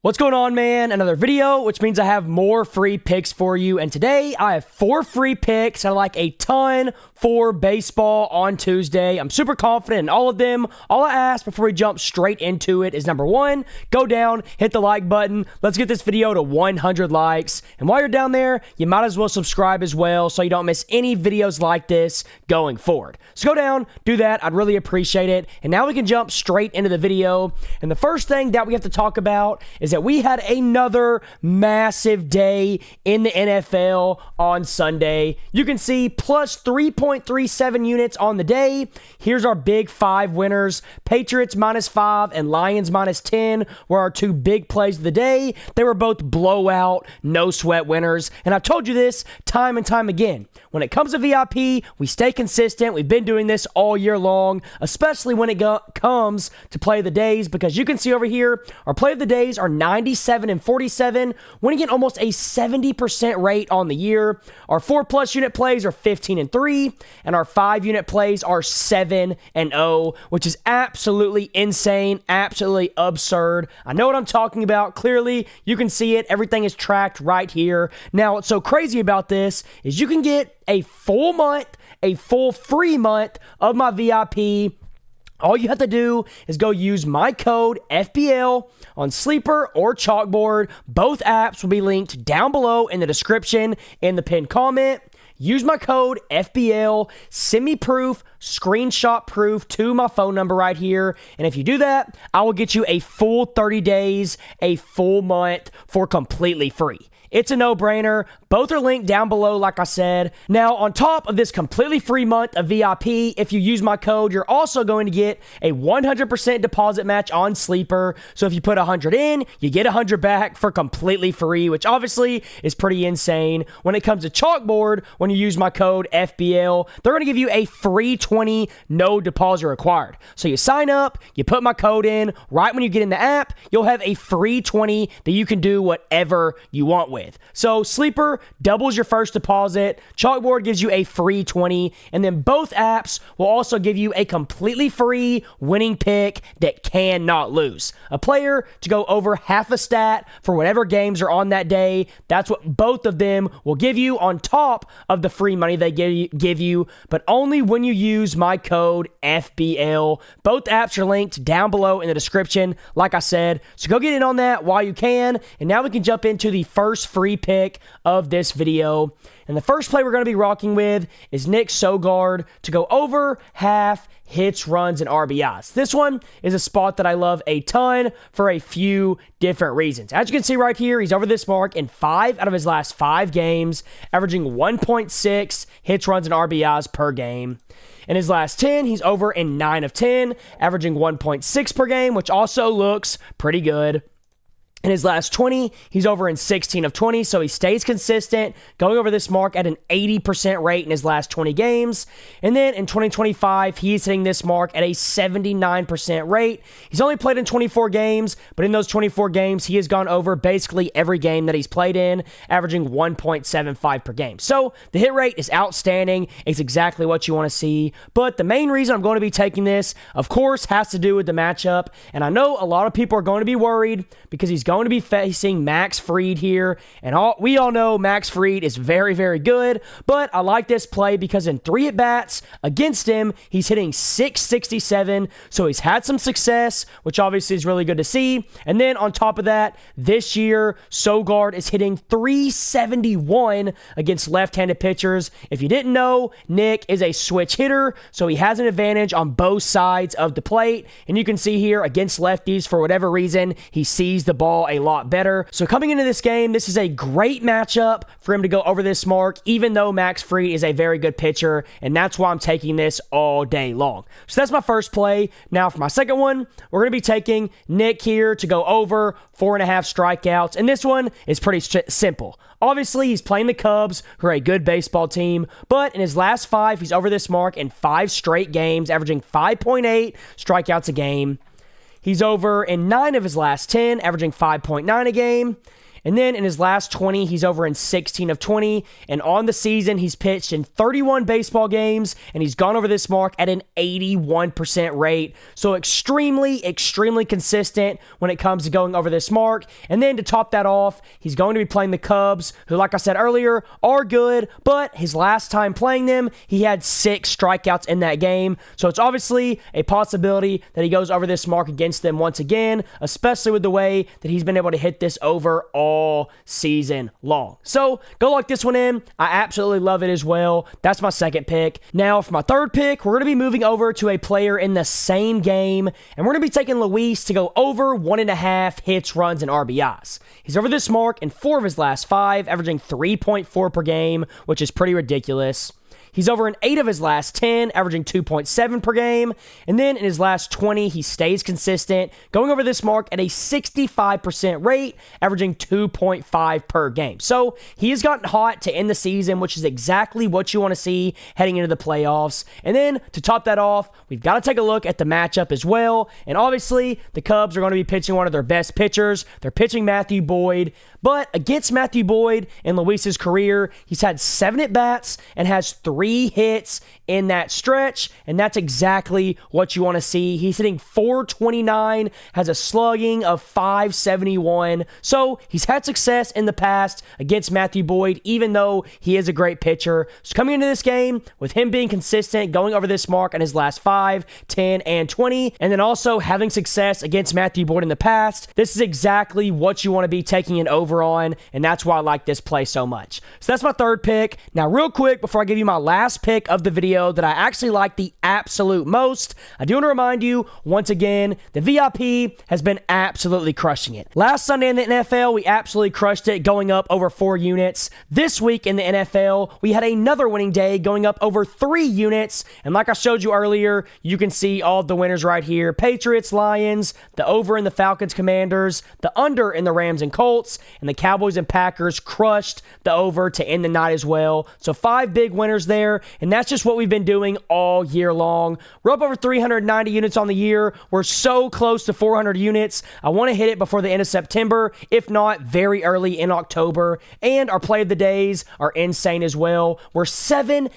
What's going on, man? Another video, which means I have more free picks for you. And today I have 4 free picks. I like a ton for baseball on Tuesday. I'm super confident in all of them. All I ask before we jump straight into it is number 1, go down, hit the like button. Let's get this video to 100 likes. And while you're down there, you might as well subscribe as well so you don't miss any videos like this going forward. So go down, do that. I'd really appreciate it. And now we can jump straight into the video. And the first thing that we have to talk about is that we had another massive day in the NFL on Sunday. You can see plus 3.37 units on the day. Here's our big 5 winners. Patriots -5 and Lions -10 were our 2 big plays of the day. They were both blowout, no sweat winners. And I've told you this time and time again. When it comes to VIP, we stay consistent. We've been doing this all year long, especially when it comes to play of the days, because you can see over here, our play of the days are 97 and 47, winning at almost a 70% rate on the year. Our 4+ unit plays are 15 and 3, and our 5 unit plays are 7 and 0, which is absolutely insane, absolutely absurd. I know what I'm talking about. Clearly, you can see it. Everything is tracked right here. Now, what's so crazy about this is you can get a full month, a full free month of my VIP. All you have to do is go use my code FBL on Sleeper or Chalkboard. Both apps will be linked down below in the description in the pinned comment. Use my code FBL, send me proof, screenshot proof to my phone number right here. And if you do that, I will get you a full 30 days, a full month for completely free. It's a no-brainer. Both are linked down below, like I said. Now, on top of this completely free month of VIP, if you use my code, you're also going to get a 100% deposit match on Sleeper. So if you put 100 in, you get 100 back for completely free, which obviously is pretty insane. When it comes to Chalkboard, when you use my code FBL, they're going to give you a free 20, no deposit required. So you sign up, you put my code in, right when you get in the app, you'll have a free 20 that you can do whatever you want with. So Sleeper doubles your first deposit, Chalkboard gives you a free 20, and then both apps will also give you a completely free winning pick that cannot lose. A player to go over half a stat for whatever games are on that day. That's what both of them will give you on top of the free money they give you, but only when you use my code FBL. Both apps are linked down below in the description, like I said. So go get in on that while you can. And now we can jump into the first free pick of this video. And the first play we're going to be rocking with is Nick Sogard to go over half hits, runs, and RBIs. This one is a spot that I love a ton for a few different reasons. As you can see right here, he's over this mark in 5 out of his last 5 games, averaging 1.6 hits, runs, and RBIs per game. In his last 10, he's over in 9 of 10, averaging 1.6 per game, which also looks pretty good. In his last 20, he's over in 16 of 20, so he stays consistent, going over this mark at an 80% rate in his last 20 games. And then in 2025, he's hitting this mark at a 79% rate. He's only played in 24 games, but in those 24 games, he has gone over basically every game that he's played in, averaging 1.75 per game. So the hit rate is outstanding. It's exactly what you want to see. But the main reason I'm going to be taking this, of course, has to do with the matchup. And I know a lot of people are going to be worried because he's going to be facing Max Fried here, and we all know Max Fried is very, very good, but I like this play because in 3 at-bats against him, he's hitting .667, so he's had some success, which obviously is really good to see. And then on top of that, this year, Sogard is hitting .371 against left-handed pitchers. If you didn't know, Nick is a switch hitter, so he has an advantage on both sides of the plate, and you can see here against lefties, for whatever reason, he sees the ball a lot better. So coming into this game, this is a great matchup for him to go over this mark, even though Max Fried is a very good pitcher, and that's why I'm taking this all day long. So that's my first play. Now for my second one, we're going to be taking Nick here to go over 4.5 strikeouts, and this one is pretty simple. Obviously, he's playing the Cubs, who are a good baseball team, but in his last 5, he's over this mark in 5 straight games, averaging 5.8 strikeouts a game. He's over in 9 of his last 10, averaging 5.9 a game. And then in his last 20, he's over in 16 of 20. And on the season, he's pitched in 31 baseball games, and he's gone over this mark at an 81% rate. So extremely, extremely consistent when it comes to going over this mark. And then to top that off, he's going to be playing the Cubs, who, like I said earlier, are good, but his last time playing them, he had 6 strikeouts in that game. So it's obviously a possibility that he goes over this mark against them once again, especially with the way that he's been able to hit this over all season long. So go lock this one in. I absolutely love it as well. That's my second pick. Now for my third pick, we're going to be moving over to a player in the same game, and we're going to be taking Luis to go over 1.5 hits, runs, and RBIs. He's over this mark in 4 of his last 5, averaging 3.4 per game, which is pretty ridiculous. He's over in 8 of his last 10, averaging 2.7 per game. And then in his last 20, he stays consistent, going over this mark at a 65% rate, averaging 2.5 per game. So he has gotten hot to end the season, which is exactly what you want to see heading into the playoffs. And then to top that off, we've got to take a look at the matchup as well. And obviously, the Cubs are going to be pitching one of their best pitchers. They're pitching Matthew Boyd. But against Matthew Boyd in Luis's career, he's had 7 at-bats and has 3 hits in that stretch, and that's exactly what you want to see. He's hitting .429, has a slugging of .571, so he's had success in the past against Matthew Boyd, even though he is a great pitcher. So coming into this game, with him being consistent, going over this mark in his last 5, 10, and 20, and then also having success against Matthew Boyd in the past, this is exactly what you want to be taking an over on, and that's why I like this play so much. So that's my third pick. Now, real quick, before I give you my last pick of the video that I actually like the absolute most, I do want to remind you, once again, the VIP has been absolutely crushing it. Last Sunday in the NFL, we absolutely crushed it, going up over 4 units. This week in the NFL, we had another winning day, going up over 3 units, and like I showed you earlier, you can see all of the winners right here. Patriots, Lions, the over in the Falcons, Commanders, the under in the Rams and Colts, and the Cowboys and Packers crushed the over to end the night as well. So 5 big winners there, and that's just what we've been doing all year long. We're up over 390 units on the year. We're so close to 400 units. I want to hit it before the end of September, if not very early in October. And our play of the days are insane as well. We're 7-0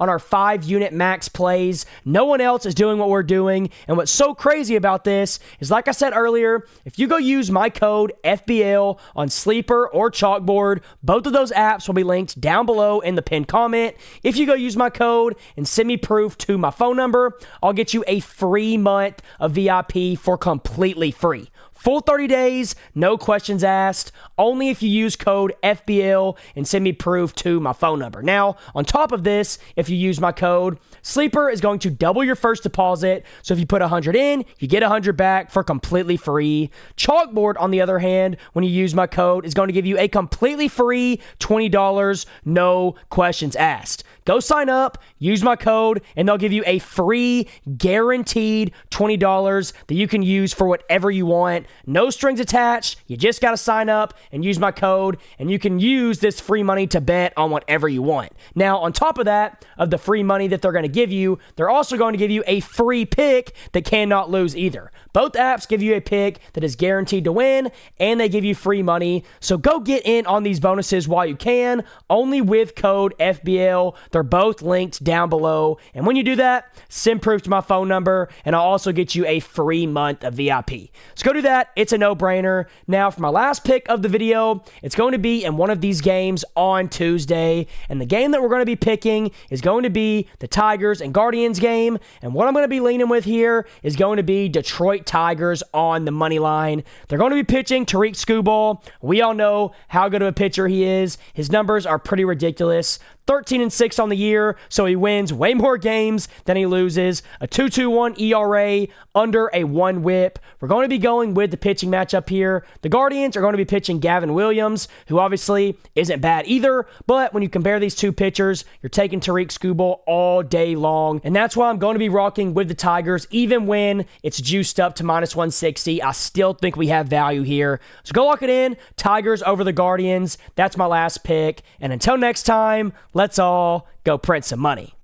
on our 5-unit max plays. No one else is doing what we're doing. And what's so crazy about this is, like I said earlier, if you go use my code FBL on Sleeper or Chalkboard, both of those apps will be linked down below in the pinned comment. If you go use my code and send me proof to my phone number, I'll get you a free month of VIP for completely free. Full 30 days, no questions asked, only if you use code FBL and send me proof to my phone number. Now, on top of this, if you use my code, Sleeper is going to double your first deposit. So if you put 100 in, you get 100 back for completely free. Chalkboard, on the other hand, when you use my code, is going to give you a completely free $20, no questions asked. Go sign up, use my code, and they'll give you a free, guaranteed $20 that you can use for whatever you want. No strings attached. You just got to sign up and use my code, and you can use this free money to bet on whatever you want. Now, on top of that, of the free money that they're going to give you, they're also going to give you a free pick that cannot lose either. Both apps give you a pick that is guaranteed to win, and they give you free money. So go get in on these bonuses while you can, only with code FBL. They're both linked down below. And when you do that, send proof to my phone number, and I'll also get you a free month of VIP. So go do that. It's a no-brainer. Now, for my last pick of the video, it's going to be in one of these games on Tuesday. And the game that we're going to be picking is going to be the Tigers and Guardians game. And what I'm going to be leaning with here is going to be Detroit Tigers on the money line. They're going to be pitching Tariq Skubal. We all know how good of a pitcher he is. His numbers are pretty ridiculous. 13-6 on the year, so he wins way more games than he loses. A 2.21 ERA, under a 1 whip. We're going to be going with the pitching matchup here. The Guardians are going to be pitching Gavin Williams, who obviously isn't bad either, but when you compare these two pitchers, you're taking Tariq Skubal all day long, and that's why I'm going to be rocking with the Tigers. Even when it's juiced up to -160, I still think we have value here. So go lock it in. Tigers over the Guardians. That's my last pick, and until next time, let's all go print some money.